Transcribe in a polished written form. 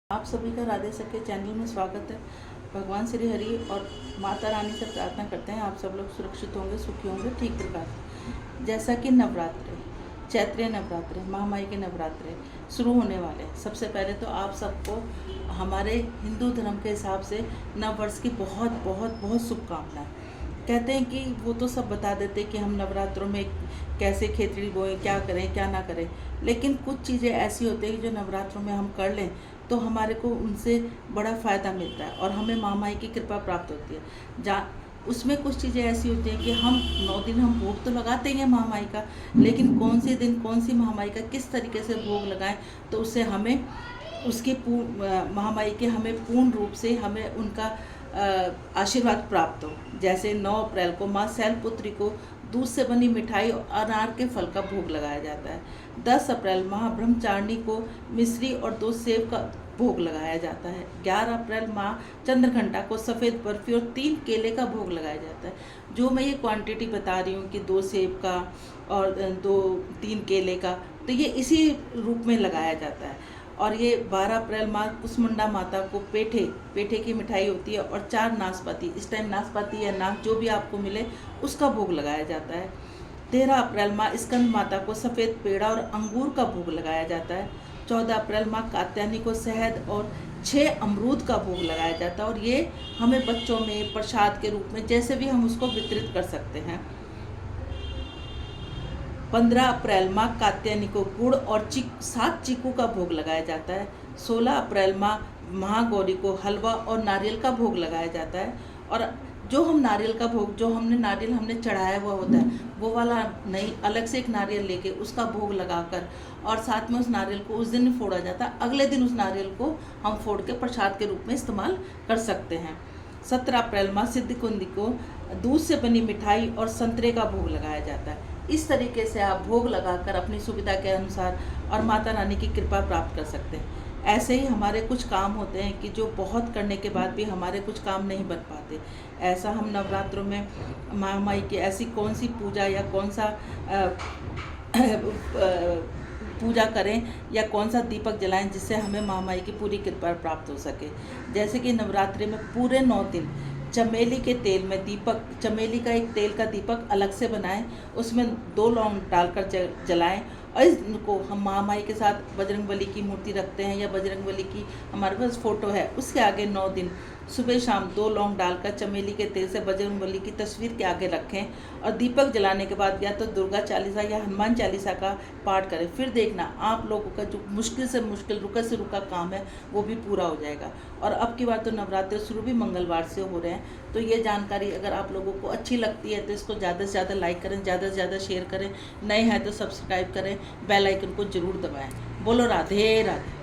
आप सभी का राधे सखे चैनल में स्वागत है। भगवान श्री हरि और माता रानी से प्रार्थना करते हैं आप सब लोग सुरक्षित होंगे, सुखी होंगे। ठीक प्रकार जैसा कि नवरात्रे, चैत्रीय नवरात्रे, महामाई के नवरात्रे शुरू होने वाले हैं। सबसे पहले तो आप सबको हमारे हिंदू धर्म के हिसाब से नव वर्ष की बहुत बहुत बहुत शुभकामनाएं। कहते हैं कि वो तो सब बता देते कि हम नवरात्रों में कैसे खेतड़ी बोएं, क्या करें क्या ना करें, लेकिन कुछ चीज़ें ऐसी होती हैं कि जो नवरात्रों में हम कर लें तो हमारे को उनसे बड़ा फ़ायदा मिलता है और हमें महामाई की कृपा प्राप्त होती है। जहाँ उसमें कुछ चीज़ें ऐसी होती हैं कि हम 9 दिन हम भोग तो लगाते ही हैं महामाई का, लेकिन कौन से दिन कौन सी महामाई का किस तरीके से भोग लगाएं तो उससे हमें उसके महामाई के हमें पूर्ण रूप से हमें उनका आशीर्वाद प्राप्त हो। जैसे 9 अप्रैल को माँ शैलपुत्री को दूध से बनी मिठाई और अनार के फल का भोग लगाया जाता है। 10 अप्रैल माँ ब्रह्मचारिणी को मिश्री और 2 सेब का भोग लगाया जाता है। 11 अप्रैल माँ चंद्रघंटा को सफ़ेद बर्फी और 3 केले का भोग लगाया जाता है। जो मैं ये क्वांटिटी बता रही हूँ कि 2 सेब का और 3 केले का, तो ये इसी रूप में लगाया जाता है। और ये 12 अप्रैल माँ कुसमुंडा माता को पेठे की मिठाई होती है और 4 नाशपाती, इस टाइम नाशपाती या नाक जो भी आपको मिले उसका भोग लगाया जाता है। 13 अप्रैल माँ स्कंद माता को सफ़ेद पेड़ा और अंगूर का भोग लगाया जाता है। 14 अप्रैल माँ कात्यायनी को शहद और 6 अमरूद का भोग लगाया जाता है और ये हमें बच्चों में प्रसाद के रूप में जैसे भी हम उसको वितरित कर सकते हैं। 15 अप्रैल माँ कात्यायनी को गुड़ और 7 चीकू का भोग लगाया जाता है। 16 अप्रैल माँ महागौरी को हलवा और नारियल का भोग लगाया जाता है। और जो हम नारियल का भोग, जो नारियल हमने चढ़ाया हुआ होता है वो वाला नहीं, अलग से एक नारियल लेके उसका भोग लगाकर और साथ में उस नारियल को उस दिन फोड़ा जाता है। अगले दिन उस नारियल को हम फोड़ के प्रसाद के रूप में इस्तेमाल कर सकते हैं। 17 अप्रैल माँ सिद्धकुंदी को दूध से बनी मिठाई और संतरे का भोग लगाया जाता है। इस तरीके से आप भोग लगाकर अपनी सुविधा के अनुसार और माता रानी की कृपा प्राप्त कर सकते हैं। ऐसे ही हमारे कुछ काम होते हैं कि जो बहुत करने के बाद भी हमारे कुछ काम नहीं बन पाते। ऐसा हम नवरात्रों में महामाई की ऐसी कौन सी पूजा या कौन सा पूजा करें या कौन सा दीपक जलाएं जिससे हमें महामाई की पूरी कृपा प्राप्त हो सके। जैसे कि नवरात्रि में पूरे 9 दिन चमेली के तेल में दीपक, चमेली का एक तेल का दीपक अलग से बनाएं, उसमें 2 लौंग डालकर जलाएं और इनको हम महामाई के साथ बजरंगबली की मूर्ति रखते हैं या बजरंगबली की हमारे पास फ़ोटो है, उसके आगे 9 दिन सुबह शाम 2 लौंग डालकर चमेली के तेल से बजरंगबली की तस्वीर के आगे रखें और दीपक जलाने के बाद या तो दुर्गा चालीसा या हनुमान चालीसा का पाठ करें। फिर देखना आप लोगों का जो मुश्किल से मुश्किल, रुका से रुका काम है वो भी पूरा हो जाएगा। और अब की बार तो नवरात्रि शुरू भी मंगलवार से हो रहे हैं, तो ये जानकारी अगर आप लोगों को अच्छी लगती है तो इसको ज़्यादा से ज़्यादा लाइक करें, ज़्यादा से ज़्यादा शेयर करें, नए हैं तो सब्सक्राइब करें, बेल आइकन को ज़रूर दबाएं। बोलो राधे राधे।